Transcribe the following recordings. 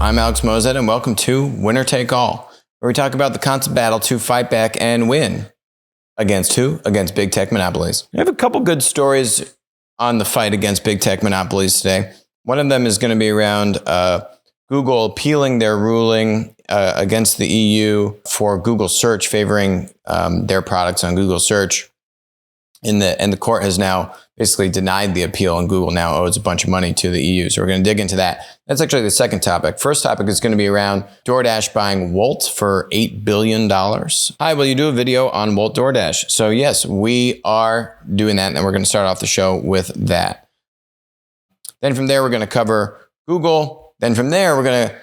I'm Alex Mozet, and welcome to Winner Take All, where we talk about the constant battle to fight back and win. Against who? Against big tech monopolies. We have a couple good stories on the fight against big tech monopolies today. One of them is going to be around Google appealing their ruling against the EU for Google Search, favoring their products on Google Search. And the court has now basically denied the appeal, and Google now owes a bunch of money to the EU. So we're going to dig into that. That's actually the second topic. First topic is going to be around DoorDash buying Wolt for $8 billion. Hi, will you do a video on Wolt DoorDash? So yes, we are doing that, and we're going to start off the show with that. Then from there, we're going to cover Google. Then from there, we're going to,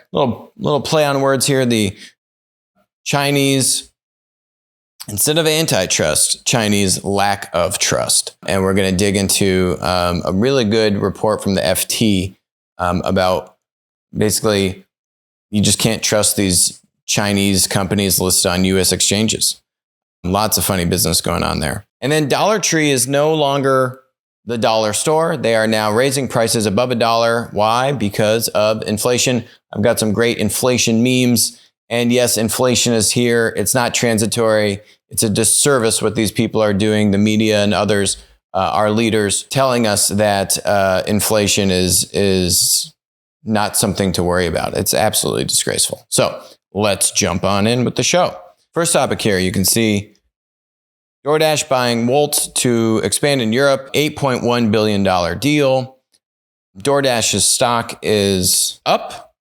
little play on words here, the Chinese, instead of antitrust, Chinese lack of trust. And we're going to dig into a really good report from the FT about basically you just can't trust these Chinese companies listed on U.S. exchanges. Lots of funny business going on there. And then Dollar Tree is no longer the dollar store. They are now raising prices above $1. Why? Because of inflation. I've got some great inflation memes. And yes, inflation is here. It's not transitory. It's a disservice what these people are doing. The media and others, our leaders, telling us that inflation is not something to worry about. It's absolutely disgraceful. So let's jump on in with the show. First topic here, you can see DoorDash buying Wolt to expand in Europe, $8.1 billion deal. DoorDash's stock is up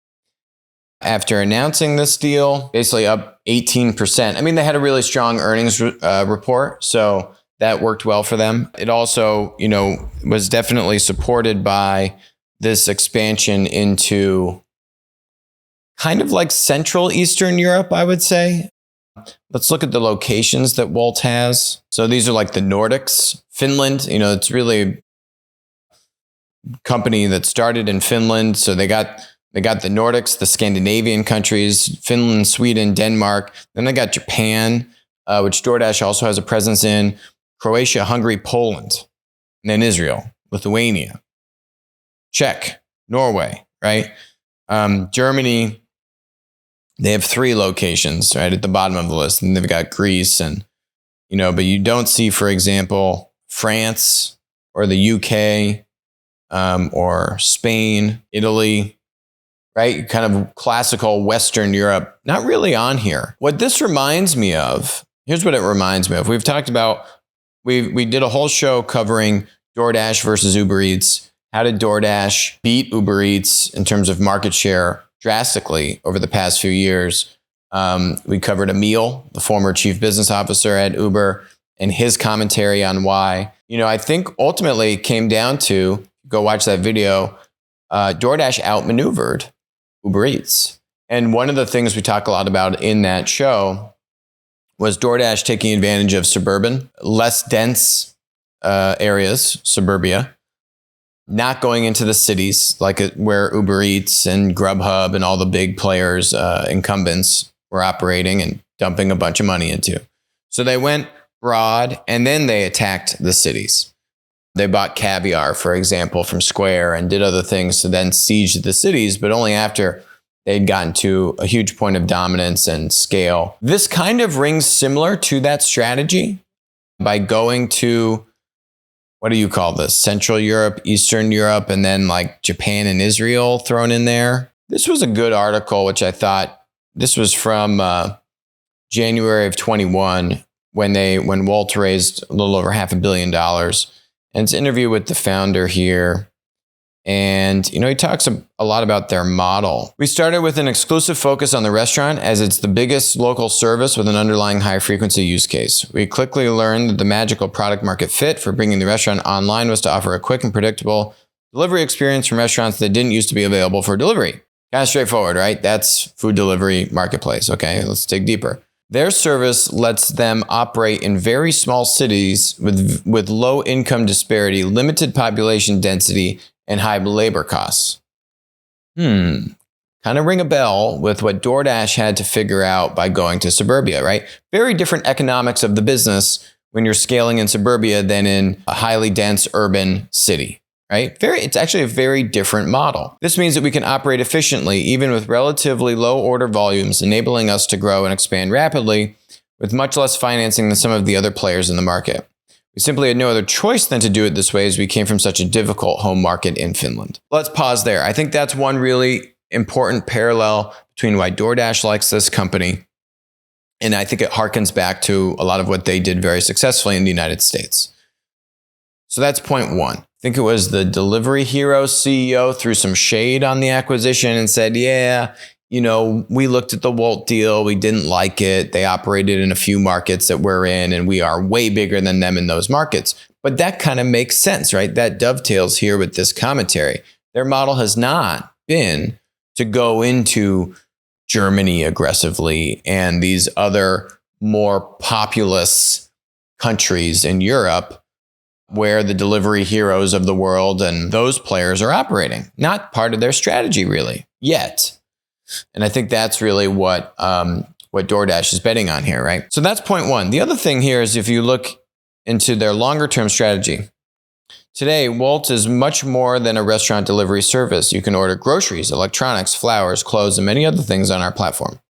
after announcing this deal, basically up 18%. I mean, they had a really strong earnings report, so that worked well for them. It also, was definitely supported by this expansion into kind of like Central Eastern Europe, I would say. Let's look at the locations that Wolt has. So these are like the Nordics, Finland. It's really a company that started in Finland, so they got the Nordics, the Scandinavian countries, Finland, Sweden, Denmark. Then they got Japan, which DoorDash also has a presence in, Croatia, Hungary, Poland, and then Israel, Lithuania, Czech, Norway, right? Germany, they have 3 locations, right, at the bottom of the list. And they've got Greece and, but you don't see, for example, France or the UK or Spain, Italy, right? Kind of classical Western Europe, not really on here. What this reminds me of, here's what it reminds me of. We've talked about, we did a whole show covering DoorDash versus Uber Eats. How did DoorDash beat Uber Eats in terms of market share drastically over the past few years? We covered Emil, the former chief business officer at Uber, and his commentary on why. I think ultimately it came down to, go watch that video, DoorDash outmaneuvered Uber Eats. And one of the things we talk a lot about in that show was DoorDash taking advantage of suburban, less dense areas, suburbia, not going into the cities like where Uber Eats and Grubhub and all the big players, incumbents, were operating and dumping a bunch of money into. So they went broad, and then they attacked the cities. They bought Caviar, for example, from Square and did other things to then siege the cities, but only after they'd gotten to a huge point of dominance and scale. This kind of rings similar to that strategy by going to, what do you call this? Central Europe, Eastern Europe, and then like Japan and Israel thrown in there. This was a good article, which I thought, this was from January of 21 when Wolt raised a little over $500 million. And it's an interview with the founder here. And, he talks a lot about their model. We started with an exclusive focus on the restaurant as it's the biggest local service with an underlying high frequency use case. We quickly learned that the magical product market fit for bringing the restaurant online was to offer a quick and predictable delivery experience from restaurants that didn't used to be available for delivery. Kind of straightforward, right? That's food delivery marketplace. Okay, let's dig deeper. Their service lets them operate in very small cities with low income disparity, limited population density, and high labor costs. Kind of ring a bell with what DoorDash had to figure out by going to suburbia, right? Very different economics of the business when you're scaling in suburbia than in a highly dense urban city, right? It's actually a very different model. This means that we can operate efficiently, even with relatively low order volumes, enabling us to grow and expand rapidly with much less financing than some of the other players in the market. We simply had no other choice than to do it this way as we came from such a difficult home market in Finland. Let's pause there. I think that's one really important parallel between why DoorDash likes this company. And I think it harkens back to a lot of what they did very successfully in the United States. So that's point one. I think it was the Delivery Hero CEO threw some shade on the acquisition and said, yeah, we looked at the Wolt deal. We didn't like it. They operated in a few markets that we're in, and we are way bigger than them in those markets. But that kind of makes sense, right? That dovetails here with this commentary. Their model has not been to go into Germany aggressively and these other more populous countries in Europe where the delivery heroes of the world and those players are operating. Not part of their strategy really yet. And I think that's really what DoorDash is betting on here, right? So that's point one. The other thing here is if you look into their longer term strategy, today, Wolt is much more than a restaurant delivery service. You can order groceries, electronics, flowers, clothes, and many other things on our platform.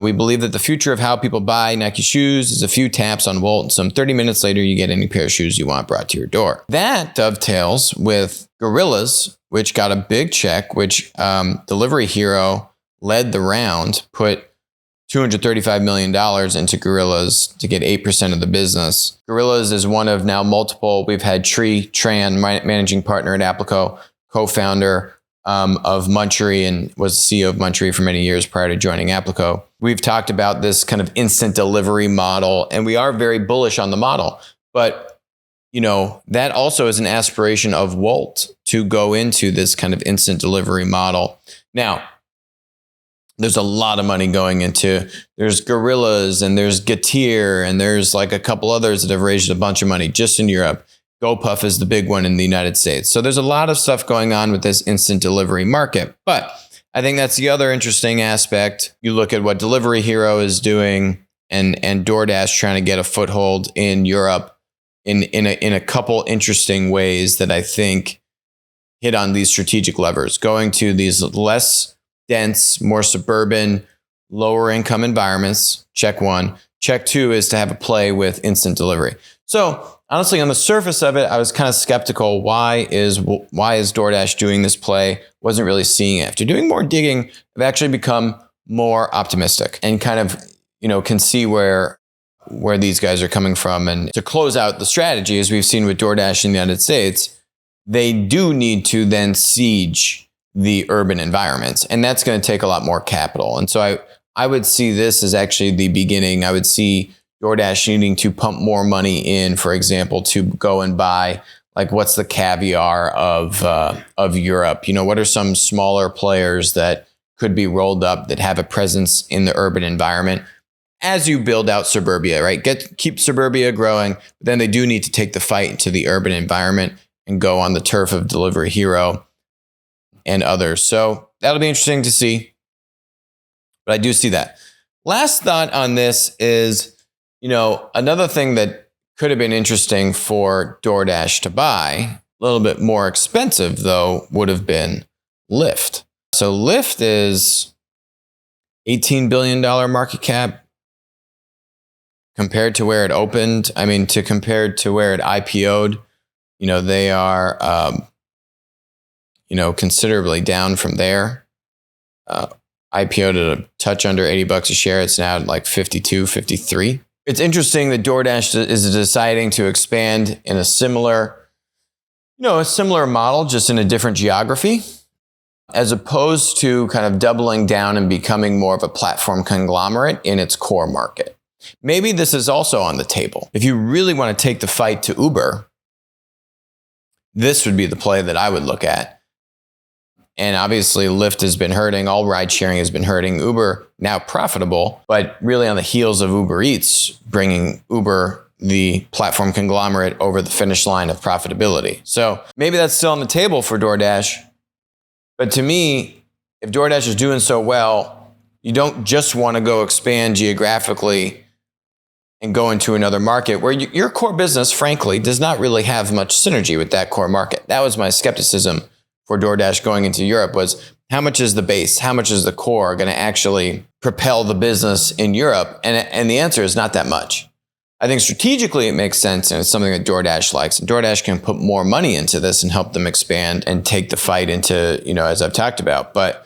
We believe that the future of how people buy Nike shoes is a few taps on Wolt, and some 30 minutes later, you get any pair of shoes you want brought to your door. That dovetails with Gorillas, which got a big check, which Delivery Hero led the round, put $235 million into Gorillas to get 8% of the business. Gorillas is one of now multiple. We've had Tri Tran, managing partner at Applico, co-founder of Munchery, and was CEO of Munchery for many years prior to joining Applico. We've talked about this kind of instant delivery model, and we are very bullish on the model. But that also is an aspiration of Wolt to go into this kind of instant delivery model. Now, there's a lot of money going into, there's Gorillas and there's Getir and there's like a couple others that have raised a bunch of money just in Europe. GoPuff is the big one in the United States. So there's a lot of stuff going on with this instant delivery market. But I think that's the other interesting aspect. You look at what Delivery Hero is doing and DoorDash trying to get a foothold in Europe in a couple interesting ways that I think hit on these strategic levers, going to these less dense, more suburban, lower income environments. Check one. Check two is to have a play with instant delivery. So honestly, on the surface of it, I was kind of skeptical. Why is DoorDash doing this play? Wasn't really seeing it. After doing more digging, I've actually become more optimistic and kind of, can see where these guys are coming from. And to close out the strategy, as we've seen with DoorDash in the United States, they do need to then siege the urban environments. And that's going to take a lot more capital. And so I would see this as actually the beginning. I would see DoorDash needing to pump more money in, for example, to go and buy, like, what's the caviar of Europe? What are some smaller players that could be rolled up that have a presence in the urban environment as you build out suburbia, right? Keep suburbia growing, but then they do need to take the fight into the urban environment and go on the turf of Delivery Hero and others. So that'll be interesting to see. But I do see that. Last thought on this is, another thing that could have been interesting for DoorDash to buy, a little bit more expensive though, would have been Lyft. So Lyft is $18 billion market cap. Compared to where it opened, compared to where it IPO'd, they are, considerably down from there. IPO'd at a touch under $80 a share. It's now at like 52, 53. It's interesting that DoorDash is deciding to expand in a similar model, just in a different geography, as opposed to kind of doubling down and becoming more of a platform conglomerate in its core market. Maybe this is also on the table. If you really want to take the fight to Uber, this would be the play that I would look at. And obviously, Lyft has been hurting. All ride sharing has been hurting. Uber, now profitable, but really on the heels of Uber Eats, bringing Uber, the platform conglomerate, over the finish line of profitability. So maybe that's still on the table for DoorDash. But to me, if DoorDash is doing so well, you don't just want to go expand geographically and go into another market where your core business, frankly, does not really have much synergy with that core market. That was my skepticism for DoorDash going into Europe, was how much is the base, how much is the core going to actually propel the business in Europe? And the answer is not that much. I think strategically it makes sense, and it's something that DoorDash likes. And DoorDash can put more money into this and help them expand and take the fight into, as I've talked about. But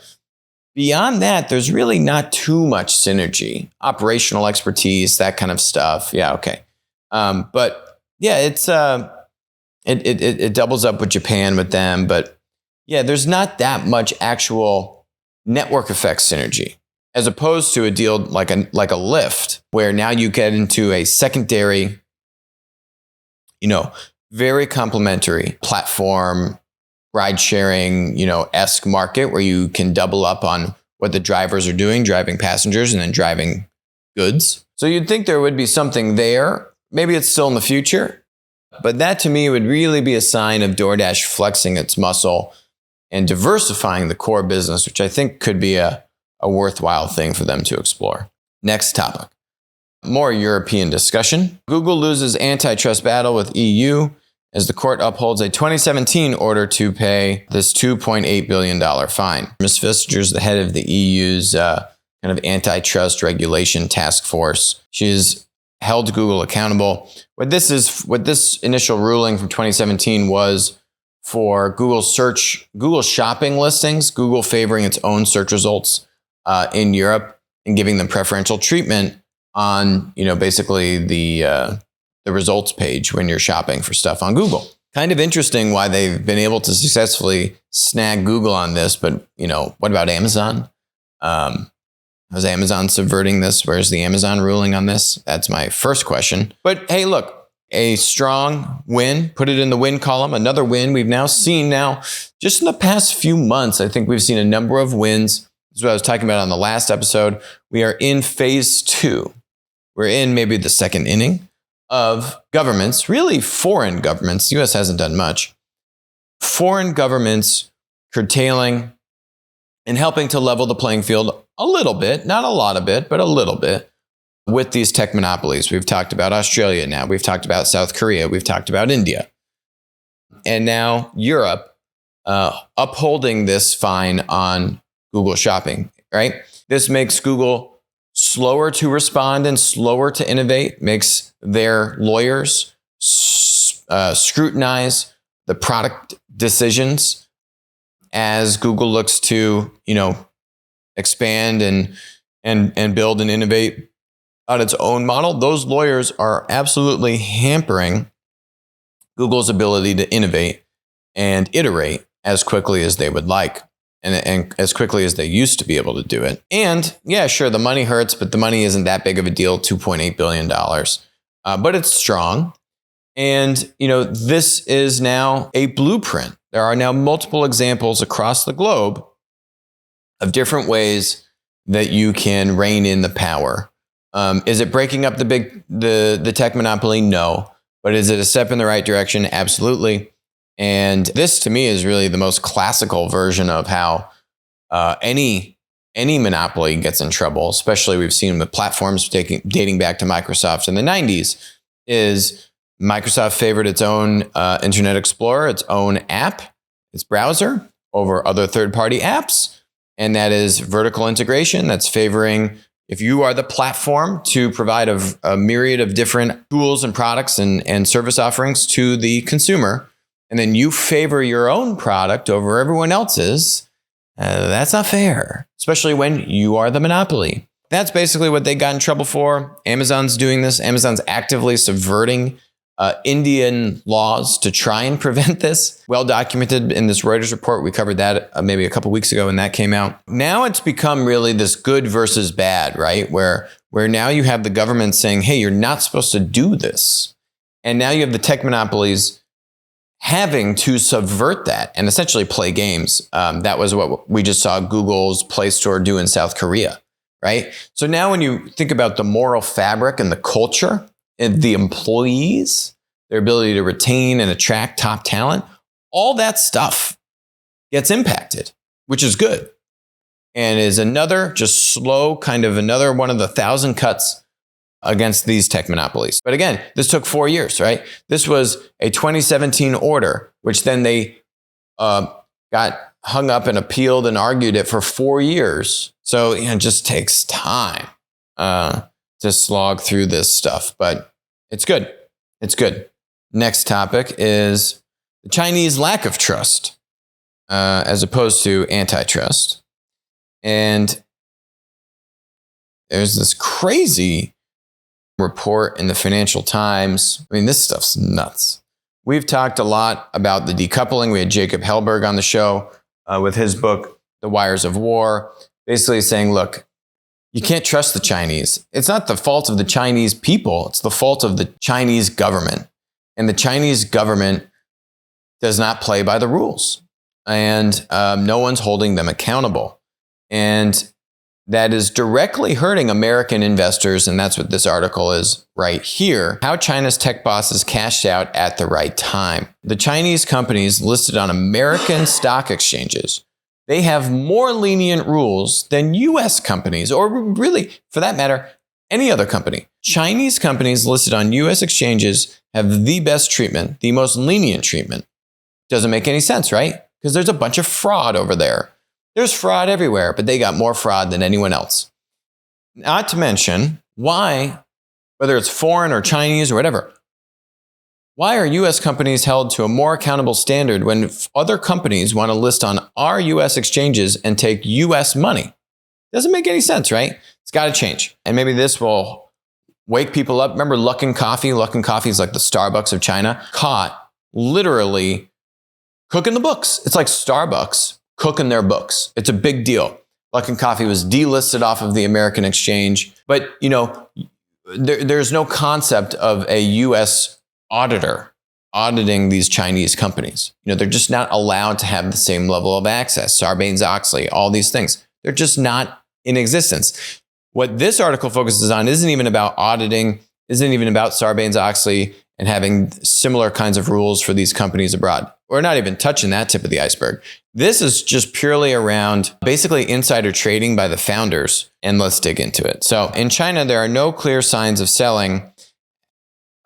beyond that, there's really not too much synergy, operational expertise, that kind of stuff. Yeah, okay. But yeah, it's it doubles up with Japan with them. But yeah, there's not that much actual network effect synergy, as opposed to a deal like a Lyft, where now you get into a secondary, very complementary platform, ride sharing, esque market where you can double up on what the drivers are doing, driving passengers and then driving goods. So you'd think there would be something there. Maybe it's still in the future, but that to me would really be a sign of DoorDash flexing its muscle and diversifying the core business, which I think could be a worthwhile thing for them to explore. Next topic, more European discussion. Google loses antitrust battle with EU as the court upholds a 2017 order to pay this $2.8 billion fine. Ms. Pfister is the head of the EU's kind of antitrust regulation task force. She has held Google accountable. What this initial ruling from 2017 was for Google shopping listings, Google favoring its own search results in Europe and giving them preferential treatment on, basically the results page when you're shopping for stuff on Google. Kind of interesting why they've been able to successfully snag Google on this, but what about Amazon? How's Amazon subverting this? Where's the Amazon ruling on this? That's my first question. But hey, look, a strong win, put it in the win column, another win. We've now seen just in the past few months, I think we've seen a number of wins. This is what I was talking about on the last episode. We are in phase 2. We're in maybe the second inning of governments, really foreign governments. The US hasn't done much. Foreign governments curtailing and helping to level the playing field a little bit, not a lot of it, but a little bit with these tech monopolies. We've talked about Australia now. We've talked about South Korea. We've talked about India. And now Europe upholding this fine on Google Shopping, right? This makes Google slower to respond and slower to innovate, makes their lawyers scrutinize the product decisions as Google looks to, expand and build and innovate on its own model. Those lawyers are absolutely hampering Google's ability to innovate and iterate as quickly as they would like. And as quickly as they used to be able to do it. And yeah, sure, the money hurts, but the money isn't that big of a deal, $2.8 billion. But it's strong. And, this is now a blueprint. There are now multiple examples across the globe of different ways that you can rein in the power. Is it breaking up the tech monopoly? No. But is it a step in the right direction? Absolutely. And this, to me, is really the most classical version of how any monopoly gets in trouble, especially we've seen with platforms dating back to Microsoft in the 90s, is Microsoft favored its own Internet Explorer, its own app, its browser, over other third-party apps. And that is vertical integration. That's favoring, if you are the platform to provide a myriad of different tools and products and service offerings to the consumer, and then you favor your own product over everyone else's, that's not fair, especially when you are the monopoly. That's basically what they got in trouble for. Amazon's doing this. Amazon's actively subverting Indian laws to try and prevent this. Well documented in this Reuters report. We covered that maybe a couple weeks ago when that came out. Now it's become really this good versus bad, right? Where now you have the government saying, hey, you're not supposed to do this. And now you have the tech monopolies having to subvert that and essentially play games. That was what we just saw Google's Play Store do in South Korea, right? So now when you think about the moral fabric and the culture and the employees, their ability to retain and attract top talent, all that stuff gets impacted, which is good. And is another just slow, kind of another one of the 1,000 cuts against these tech monopolies. But again, this took 4 years, right? This was a 2017 order, which then they got hung up and appealed and argued it for 4 years. So it just takes time to slog through this stuff, but it's good. It's good. Next topic is the Chinese lack of trust as opposed to antitrust. And there's this crazy report in the Financial Times. I mean, this stuff's nuts. We've talked a lot about the decoupling. We had Jacob Hellberg on the show with his book, The Wires of War, basically saying, look, you can't trust the Chinese. It's not the fault of the Chinese people. It's the fault of the Chinese government. And the Chinese government does not play by the rules. And no one's holding them accountable. And that is directly hurting American investors. And that's what this article is right here. How China's tech bosses cashed out at the right time. The Chinese companies listed on American stock exchanges, they have more lenient rules than US companies, or really, for that matter, any other company. Chinese companies listed on US exchanges have the best treatment, the most lenient treatment. Doesn't make any sense, right? Because there's a bunch of fraud over there. There's fraud everywhere, but they got more fraud than anyone else. Not to mention, why, whether it's foreign or Chinese or whatever, why are US companies held to a more accountable standard when other companies want to list on our US exchanges and take US money? Doesn't make any sense, right? It's got to change. And maybe this will wake people up. Remember Luckin Coffee? Luckin Coffee is like the Starbucks of China. Caught literally cooking the books. It's like Starbucks cooking their books. It's a big deal. Luckin Coffee was delisted off of the American exchange. But, you know, there's no concept of a US auditor auditing these Chinese companies. You know, they're just not allowed to have the same level of access. Sarbanes-Oxley, all these things. They're just not in existence. What this article focuses on isn't even about auditing, isn't even about Sarbanes-Oxley and having similar kinds of rules for these companies abroad. We're not even touching that tip of the iceberg. This is just purely around basically insider trading by the founders, and let's dig into it. So in China, there are no clear signs of selling,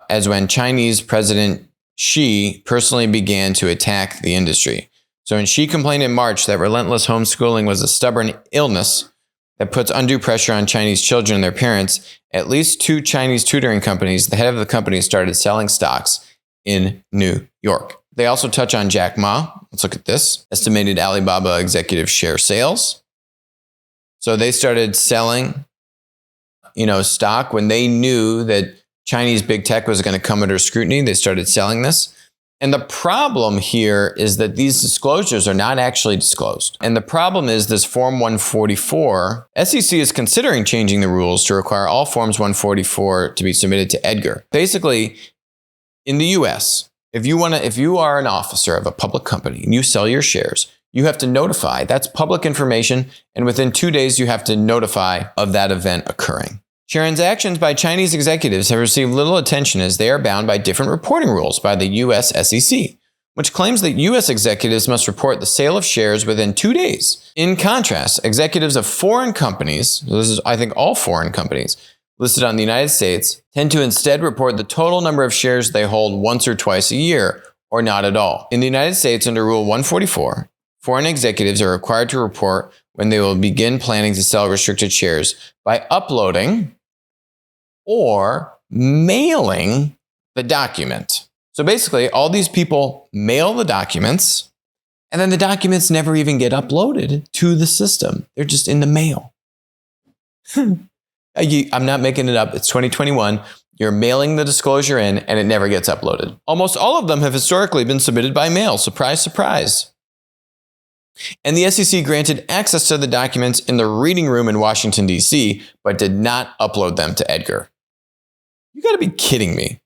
as when Chinese President Xi personally began to attack the industry. So when Xi complained in March that relentless homeschooling was a stubborn illness that puts undue pressure on Chinese children and their parents, at least 2 Chinese tutoring companies, the head of the company, started selling stocks in New York. They also touch on Jack Ma. Let's look at this. Estimated Alibaba executive share sales. So they started selling, stock when they knew that Chinese big tech was going to come under scrutiny. They started selling this. And the problem here is that these disclosures are not actually disclosed. And the problem is this Form 144, SEC is considering changing the rules to require all Forms 144 to be submitted to Edgar. Basically, in the US, if you are an officer of a public company and you sell your shares, you have to notify. That's public information. And within 2 days, you have to notify of that event occurring. Transactions by Chinese executives have received little attention as they are bound by different reporting rules by the US SEC, which claims that US executives must report the sale of shares within 2 days. In contrast, executives of foreign companies, this is, I think, all foreign companies listed on the United States, tend to instead report the total number of shares they hold once or twice a year, or not at all. In the United States, under Rule 144, foreign executives are required to report when they will begin planning to sell restricted shares by uploading or mailing the document. So basically, all these people mail the documents, and then the documents never even get uploaded to the system. They're just in the mail. I'm not making it up. It's 2021. You're mailing the disclosure in, and it never gets uploaded. Almost all of them have historically been submitted by mail. Surprise, surprise. And the SEC granted access to the documents in the reading room in Washington, D.C., but did not upload them to Edgar. You got to be kidding me.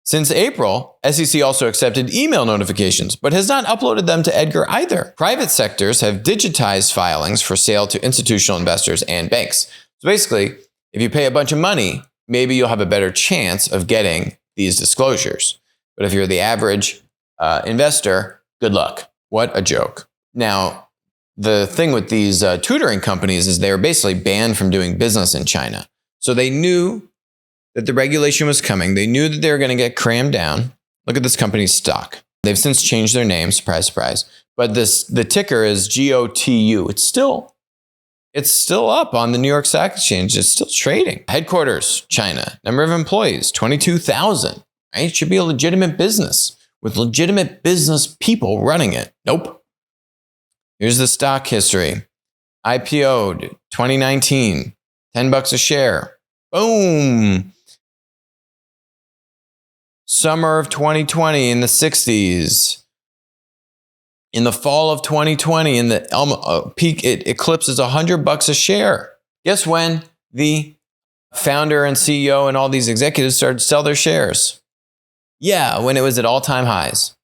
Since April, SEC also accepted email notifications, but has not uploaded them to Edgar either. Private sectors have digitized filings for sale to institutional investors and banks. So basically, if you pay a bunch of money, maybe you'll have a better chance of getting these disclosures. But if you're the average investor, good luck. What a joke. Now, the thing with these tutoring companies is they were basically banned from doing business in China. So they knew that the regulation was coming. They knew that they were going to get crammed down. Look at this company's stock. They've since changed their name, surprise, surprise. But the ticker is GOTU. It's still up on the New York Stock Exchange. It's still trading. Headquarters, China. Number of employees, 22,000. Right? It should be a legitimate business with legitimate business people running it. Nope. Here's the stock history. IPO'd 2019, $10 a share. Boom. Summer of 2020 in the 60s. In the fall of 2020, in the peak, it eclipses $100 a share. Guess when the founder and CEO and all these executives started to sell their shares? Yeah, when it was at all-time highs.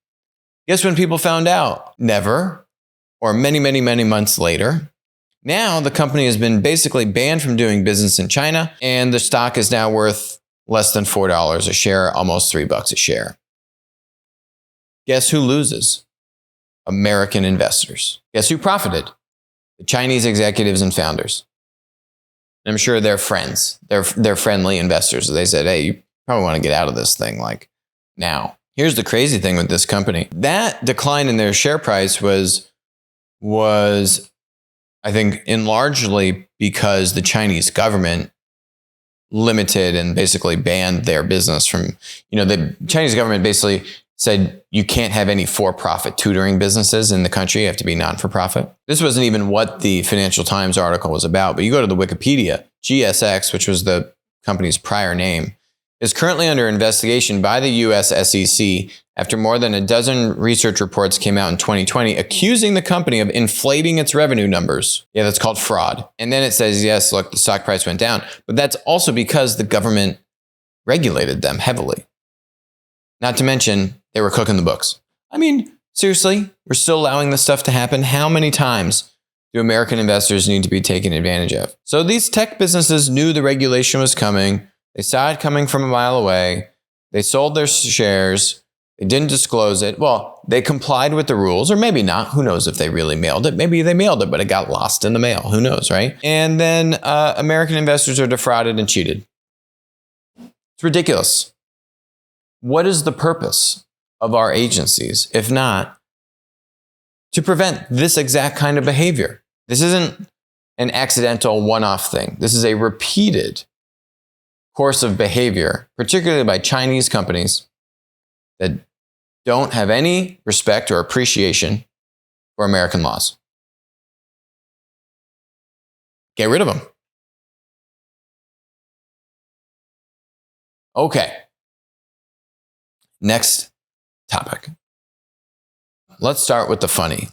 Guess when people found out? Never, or many, many, many months later. Now the company has been basically banned from doing business in China, and the stock is now worth less than $4 a share, almost $3 a share. Guess who loses? American investors. Guess who profited? The Chinese executives and founders. And I'm sure they're friends. They're friendly investors. They said, hey, you probably want to get out of this thing like now. Here's the crazy thing with this company. That decline in their share price was I think, largely because the Chinese government limited and basically banned their business from, the Chinese government basically said you can't have any for-profit tutoring businesses in the country. You have to be non-for-profit. This wasn't even what the Financial Times article was about, but you go to the Wikipedia, GSX, which was the company's prior name, is currently under investigation by the US SEC after more than a dozen research reports came out in 2020 accusing the company of inflating its revenue numbers. Yeah, that's called fraud. And then it says, yes, look, the stock price went down. But that's also because the government regulated them heavily. Not to mention, they were cooking the books. I mean, seriously, we're still allowing this stuff to happen. How many times do American investors need to be taken advantage of? So these tech businesses knew the regulation was coming. They saw it coming from a mile away. They sold their shares. They didn't disclose it. Well, they complied with the rules, or maybe not. Who knows if they really mailed it? Maybe they mailed it, but it got lost in the mail. Who knows, right? And then American investors are defrauded and cheated. It's ridiculous. What is the purpose of our agencies, if not to prevent this exact kind of behavior? This isn't an accidental one-off thing. This is a repeated course of behavior, particularly by Chinese companies that don't have any respect or appreciation for American laws. Get rid of them. Okay. Next topic. Let's start with the funny.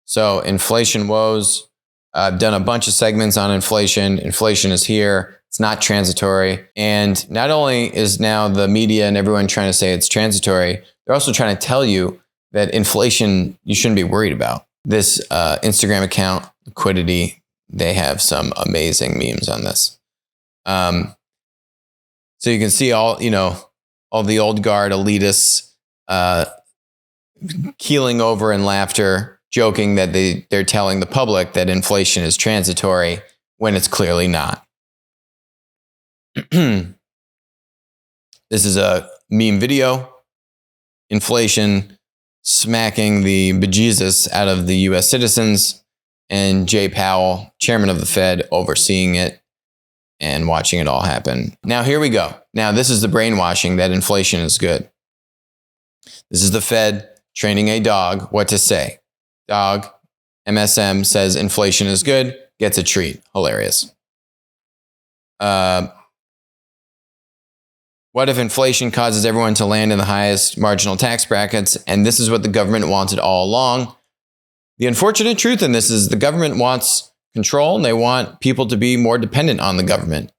So inflation woes. I've done a bunch of segments on inflation. Inflation is here. It's not transitory. And not only is now the media and everyone trying to say it's transitory, they're also trying to tell you that inflation you shouldn't be worried about. This Instagram account, Liquidity, they have some amazing memes on this. So you can see all the old guard elitists keeling over in laughter, joking that they're telling the public that inflation is transitory when it's clearly not. This is a meme video. Inflation smacking the bejesus out of the U.S. citizens, and Jay Powell, chairman of the Fed, overseeing it and watching it all happen. Now, here we go. Now, this is the brainwashing that inflation is good. This is the Fed training a dog what to say. Dog, MSM, says inflation is good, gets a treat. Hilarious. What if inflation causes everyone to land in the highest marginal tax brackets, and this is what the government wanted all along? The unfortunate truth in this is the government wants control, and they want people to be more dependent on the government.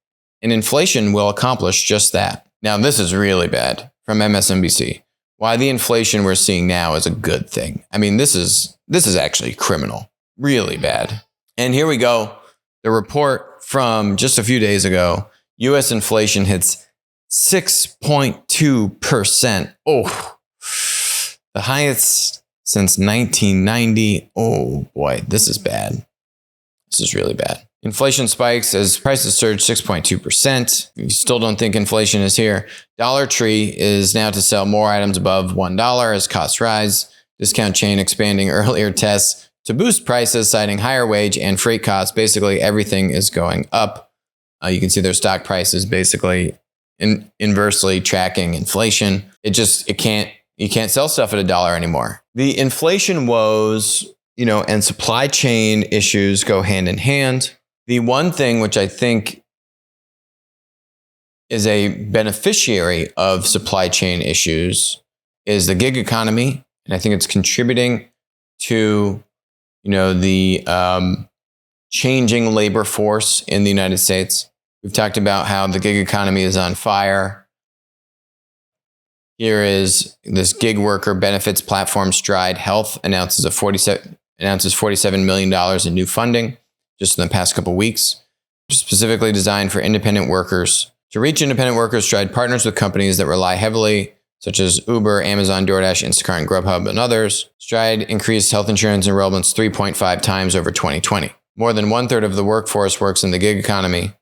And inflation will accomplish just that. Now, this is really bad from MSNBC. Why the inflation we're seeing now is a good thing. I mean, this is actually criminal. Really bad. And here we go. The report from just a few days ago. U.S. inflation hits 6.2%. Oh, the highest since 1990. Oh boy, this is bad. This is really bad. Inflation spikes as prices surge 6.2%. You still don't think inflation is here. Dollar Tree is now to sell more items above $1 as costs rise. Discount chain expanding earlier tests to boost prices, citing higher wage and freight costs. Basically, everything is going up. You can see their stock prices basically inversely tracking inflation. You can't sell stuff at $1 anymore. The inflation woes, and supply chain issues go hand in hand. The one thing which I think is a beneficiary of supply chain issues is the gig economy. And I think it's contributing to, the changing labor force in the United States. We've talked about how the gig economy is on fire. Here is this gig worker benefits platform Stride Health announces $47 million in new funding just in the past couple of weeks, specifically designed for independent workers. To reach independent workers, Stride partners with companies that rely heavily, such as Uber, Amazon, DoorDash, Instacart, and Grubhub, and others. Stride increased health insurance enrollments 3.5 times over 2020. More than 1/3 of the workforce works in the gig economy,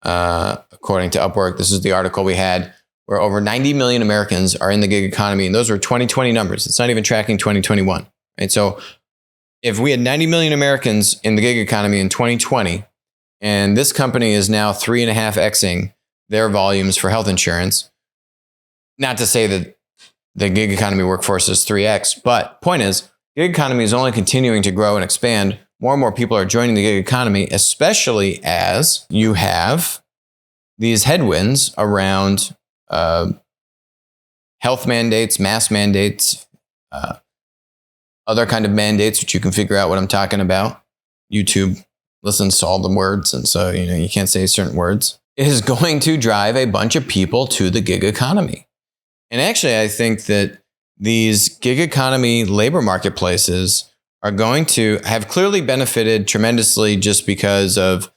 according to Upwork. This is the article we had, where over 90 million Americans are in the gig economy, and those were 2020 numbers. It's not even tracking 2021. Right? So if we had 90 million Americans in the gig economy in 2020, and this company is now 3.5xing their volumes for health insurance, not to say that the gig economy workforce is 3x, but point is, gig economy is only continuing to grow and expand. More and more people are joining the gig economy, especially as you have these headwinds around health mandates, mask mandates, other kind of mandates, which you can figure out what I'm talking about. YouTube listens to all the words, and so you can't say certain words. It is going to drive a bunch of people to the gig economy. And actually, I think that these gig economy labor marketplaces are going to have clearly benefited tremendously just because of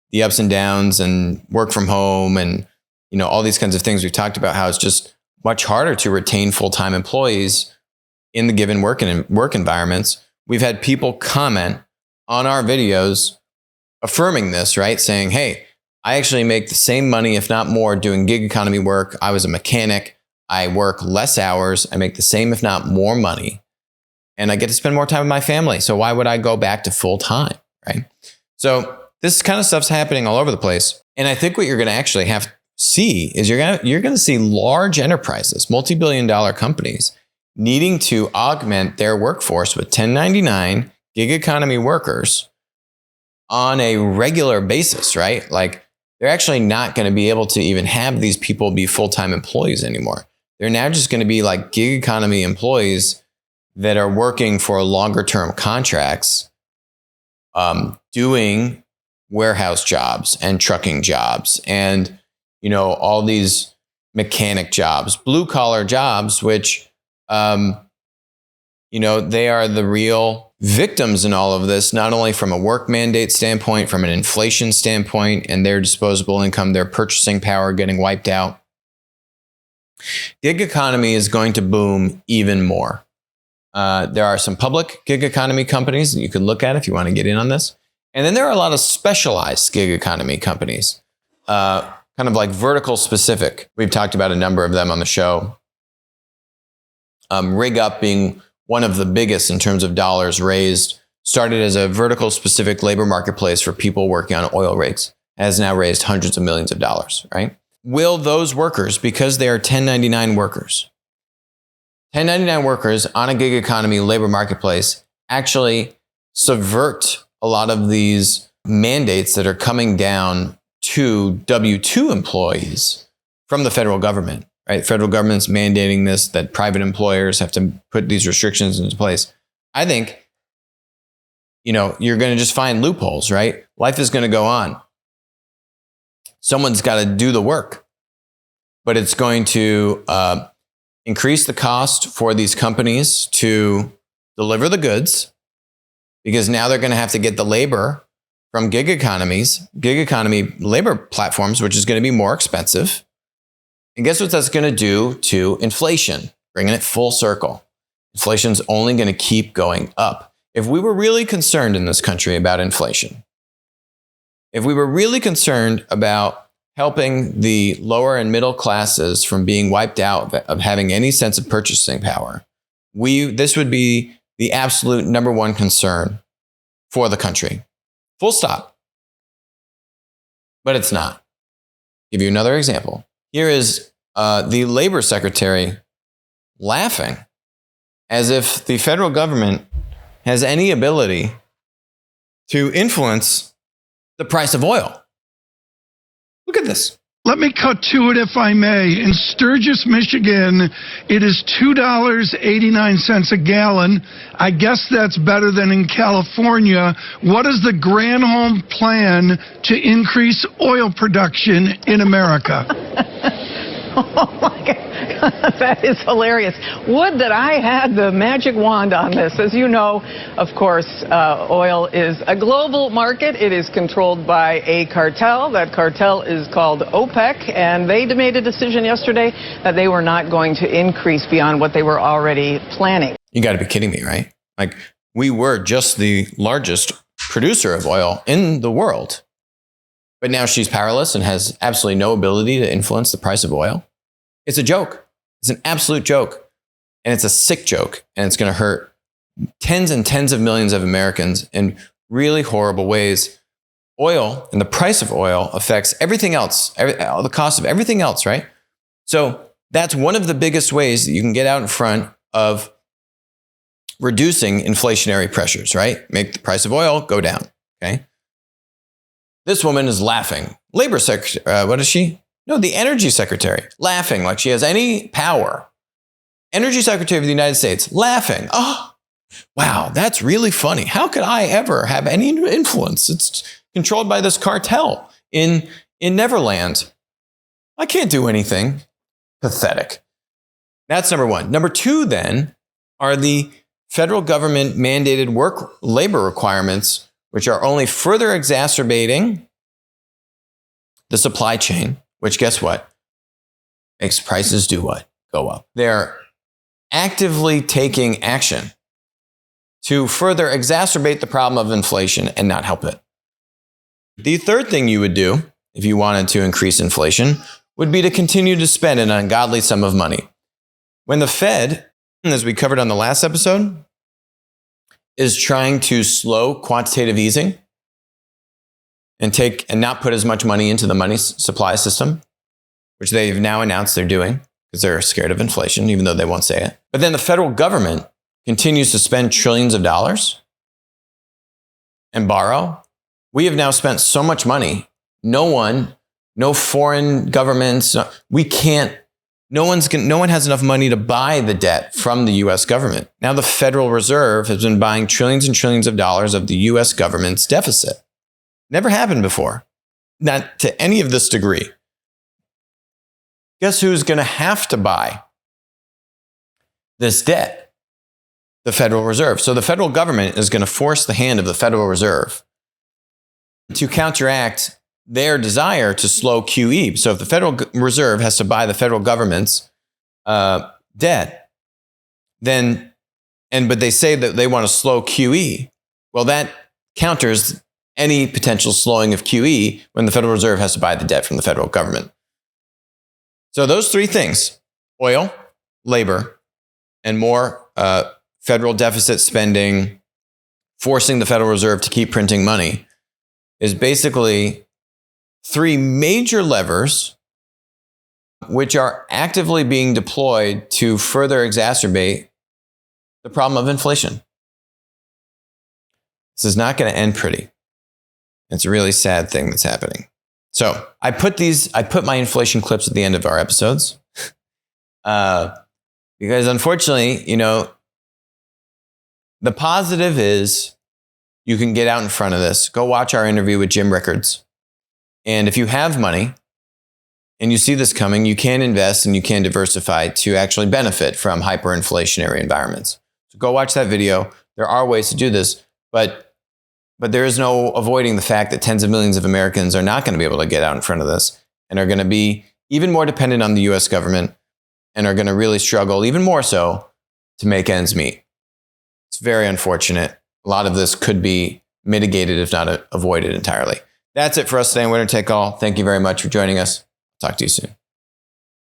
the ups and downs and work from home and all these kinds of things. We've talked about how it's just much harder to retain full-time employees in the given work environments. We've had people comment on our videos affirming this, right? Saying, hey, I actually make the same money, if not more, doing gig economy work. I was a mechanic. I work less hours. I make the same, if not more money. And I get to spend more time with my family. So why would I go back to full-time, right? So this kind of stuff's happening all over the place. And I think what you're going to actually have to see is you're going to see large enterprises, multi-billion-dollar companies, needing to augment their workforce with 1099 gig economy workers on a regular basis, right? Like, they're actually not going to be able to even have these people be full-time employees anymore. They're now just going to be like gig economy employees that are working for longer term contracts, doing warehouse jobs and trucking jobs and, all these mechanic jobs, blue collar jobs, which, they are the real victims in all of this, not only from a work mandate standpoint, from an inflation standpoint, and their disposable income, their purchasing power getting wiped out. Gig economy is going to boom even more. There are some public gig economy companies that you can look at if you want to get in on this. And then there are a lot of specialized gig economy companies, kind of like vertical specific. We've talked about a number of them on the show. Rig Up being one of the biggest in terms of dollars raised, started as a vertical specific labor marketplace for people working on oil rigs, has now raised hundreds of millions of dollars, right? Will those workers, because they are 1099 workers, 1099 workers on a gig economy labor marketplace, actually subvert a lot of these mandates that are coming down to W-2 employees from the federal government? Right, federal government's mandating this, that private employers have to put these restrictions into place. I think, you're going to just find loopholes, right? Life is going to go on. Someone's got to do the work, but it's going to increase the cost for these companies to deliver the goods, because now they're going to have to get the labor from gig economy labor platforms, which is going to be more expensive. And guess what that's going to do to inflation, bringing it full circle. Inflation's only going to keep going up. If we were really concerned in this country about inflation, if we were really concerned about helping the lower and middle classes from being wiped out of having any sense of purchasing power, this would be the absolute number one concern for the country. Full stop. But it's not. I'll give you another example. Here is the Labor Secretary laughing as if the federal government has any ability to influence the price of oil. Look at this. Let me cut to it if I may. In Sturgis, Michigan, it is $2.89 a gallon. I guess that's better than in California. What is the Granholm plan to increase oil production in America? Oh my God, that is hilarious. Would that I had the magic wand on this. As you know, of course, oil is a global market. It is controlled by a cartel. That cartel is called OPEC, and they made a decision yesterday that they were not going to increase beyond what they were already planning. You got to be kidding me, right? Like, we were just the largest producer of oil in the world. But now she's powerless and has absolutely no ability to influence the price of oil. It's a joke. It's an absolute joke. And it's a sick joke. And it's going to hurt tens and tens of millions of Americans in really horrible ways. Oil and the price of oil affects everything else, the cost of everything else, right? So that's one of the biggest ways that you can get out in front of reducing inflationary pressures, right? Make the price of oil go down, okay? This woman is laughing. Labor Secretary, what is she? No, the Energy Secretary, laughing like she has any power. Energy Secretary of the United States, laughing. Oh, wow, that's really funny. How could I ever have any influence? It's controlled by this cartel in Neverland. I can't do anything. Pathetic. That's number one. Number two, then, are the federal government mandated labor requirements, which are only further exacerbating the supply chain, which, guess what? Makes prices do what? Go up. They're actively taking action to further exacerbate the problem of inflation and not help it. The third thing you would do if you wanted to increase inflation would be to continue to spend an ungodly sum of money. When the Fed, as we covered on the last episode, is trying to slow quantitative easing and not put as much money into the money supply system, which they've now announced they're doing because they're scared of inflation, even though they won't say it. But then the federal government continues to spend trillions of dollars and borrow. We have now spent so much money. No foreign governments, no one has enough money to buy the debt from the U.S. government. Now the Federal Reserve has been buying trillions and trillions of dollars of the U.S. government's deficit. Never happened before. Not to any of this degree. Guess who's going to have to buy this debt? The Federal Reserve. So the federal government is going to force the hand of the Federal Reserve to counteract their desire to slow QE. So if the Federal Reserve has to buy the federal government's debt, but they say that they want to slow QE, well, that counters any potential slowing of QE when the Federal Reserve has to buy the debt from the federal government. So those three things, oil, labor, and more federal deficit spending, forcing the Federal Reserve to keep printing money, is basically three major levers which are actively being deployed to further exacerbate the problem of inflation. This is not going to end pretty. It's a really sad thing that's happening. So I put my inflation clips at the end of our episodes because unfortunately, the positive is you can get out in front of this. Go watch our interview with Jim Rickards. And if you have money and you see this coming, you can invest and you can diversify to actually benefit from hyperinflationary environments. So go watch that video. There are ways to do this, but there is no avoiding the fact that tens of millions of Americans are not going to be able to get out in front of this and are going to be even more dependent on the U.S. government and are going to really struggle even more so to make ends meet. It's very unfortunate. A lot of this could be mitigated, if not avoided entirely. That's it for us today on Winner Take All. Thank you very much for joining us. Talk to you soon.